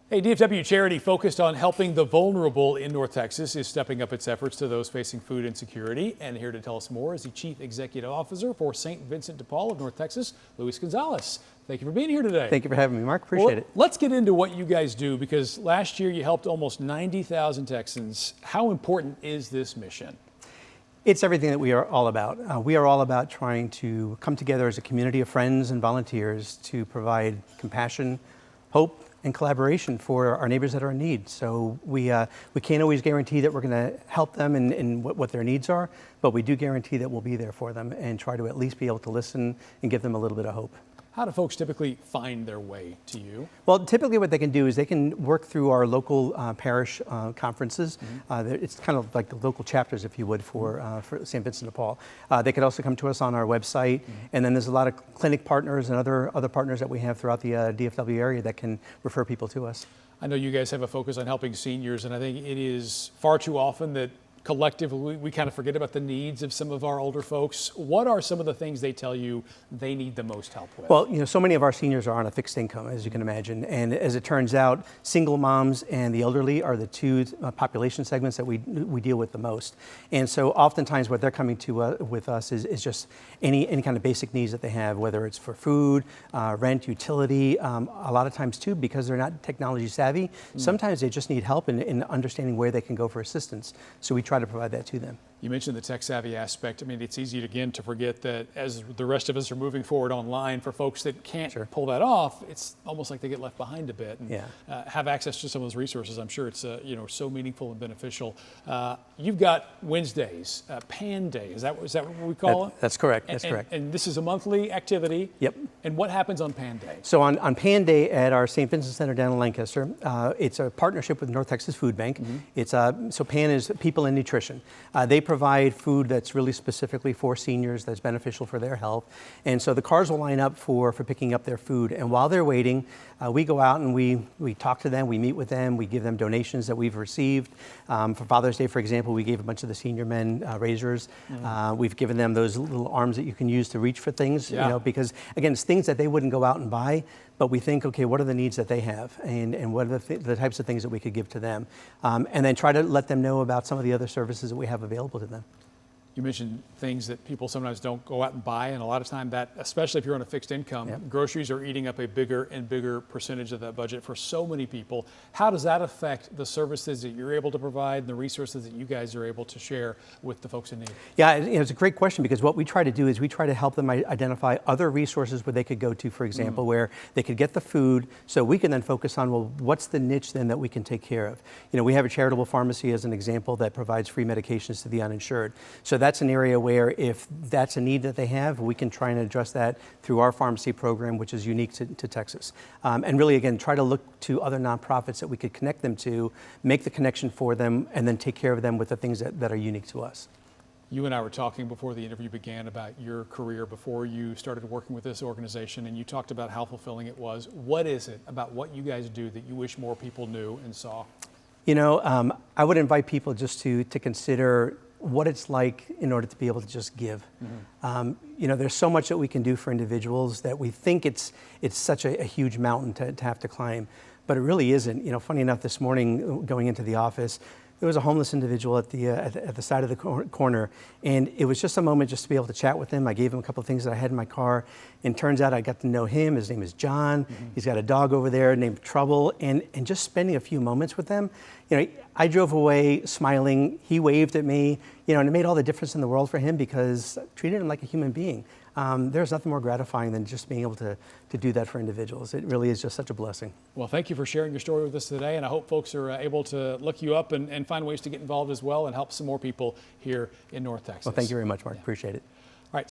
A DFW charity focused on helping the vulnerable in North Texas is stepping up its efforts to those facing food insecurity. And here to tell us more is the Chief Executive Officer for St. Vincent de Paul of North Texas, Luis Gonzalez. Thank you for being here today. Thank you for having me, Mark. Appreciate it. Let's get into what you guys do, because last year you helped almost 90,000 Texans. How important is this mission? It's everything that we are all about. We are all about trying to come together as a community of friends and volunteers to provide compassion, hope, and collaboration for our neighbors that are in need. So we can't always guarantee that we're going to help them in what their needs are, but we do guarantee that we'll be there for them and try to at least be able to listen and give them a little bit of hope. How do folks typically find their way to you? Well, typically what they can do is they can work through our local parish conferences. It's kind of like the local chapters, if you would, for St. Vincent de Paul. They could also come to us on our website, and then there's a lot of clinic partners and other partners that we have throughout the DFW area that can refer people to us. I know you guys have a focus on helping seniors, and I think it is far too often that collectively we kind of forget about the needs of some of our older folks. What are some of the things they tell you they need the most help with? Well, you know, so many of our seniors are on a fixed income, as you can imagine. And as it turns out, single moms and the elderly are the two population segments that we deal with the most. And so oftentimes what they're coming to with us is just any kind of basic needs that they have, whether it's for food, rent, utility. A lot of times too, because they're not technology savvy, sometimes they just need help in understanding where they can go for assistance. So we try to provide that to them. You mentioned the tech savvy aspect. I mean, it's easy again to forget that as the rest of us are moving forward online, for folks that can't pull that off, it's almost like they get left behind a bit. And have access to some of those resources. I'm sure it's so meaningful and beneficial. You've got Wednesdays, Pan Day. Is that what we call it? That's correct. That's correct. And this is a monthly activity. Yep. And what happens on Pan Day? So on Pan Day at our St. Vincent Center down in Lancaster, it's a partnership with North Texas Food Bank. It's so Pan is People in Nutrition. They provide food that's really specifically for seniors, that's beneficial for their health. And so the cars will line up for picking up their food. And while they're waiting, we go out and we talk to them, we meet with them, we give them donations that we've received. For Father's Day, for example, we gave a bunch of the senior men razors. We've given them those little arms that you can use to reach for things, because again, it's things that they wouldn't go out and buy, but we think, okay, what are the needs that they have, and what are the types of things that we could give to them, and then try to let them know about some of the other services that we have available to them. You mentioned things that people sometimes don't go out and buy, and a lot of time that, especially if you're on a fixed income, groceries are eating up a bigger and bigger percentage of that budget for so many people. How does that affect the services that you're able to provide and the resources that you guys are able to share with the folks in need? Yeah, it's a great question, because what we try to do is we try to help them identify other resources where they could go to, for example, where they could get the food, so we can then focus on, well, what's the niche then that we can take care of? You know, we have a charitable pharmacy as an example that provides free medications to the uninsured. So that's an area where if that's a need that they have, we can try and address that through our pharmacy program, which is unique to Texas. And really, again, try to look to other nonprofits that we could connect them to, make the connection for them, and then take care of them with the things that are unique to us. You and I were talking before the interview began about your career before you started working with this organization, and you talked about how fulfilling it was. What is it about what you guys do that you wish more people knew and saw? You know, I would invite people just to consider what it's like in order to be able to just give. You know, there's so much that we can do for individuals that we think it's such a huge mountain to have to climb, but it really isn't. You know, funny enough, this morning going into the office, there was a homeless individual at the side of the corner, and it was just a moment just to be able to chat with him. I gave him a couple of things that I had in my car, and turns out I got to know him. His name is John. He's got a dog over there named Trouble, and just spending a few moments with them. You know, I drove away smiling. He waved at me, and it made all the difference in the world for him, because I treated him like a human being. There's nothing more gratifying than just being able to do that for individuals. It really is just such a blessing. Well, thank you for sharing your story with us today, and I hope folks are able to look you up and find ways to get involved as well and help some more people here in North Texas. Well, thank you very much, Mark. Appreciate it.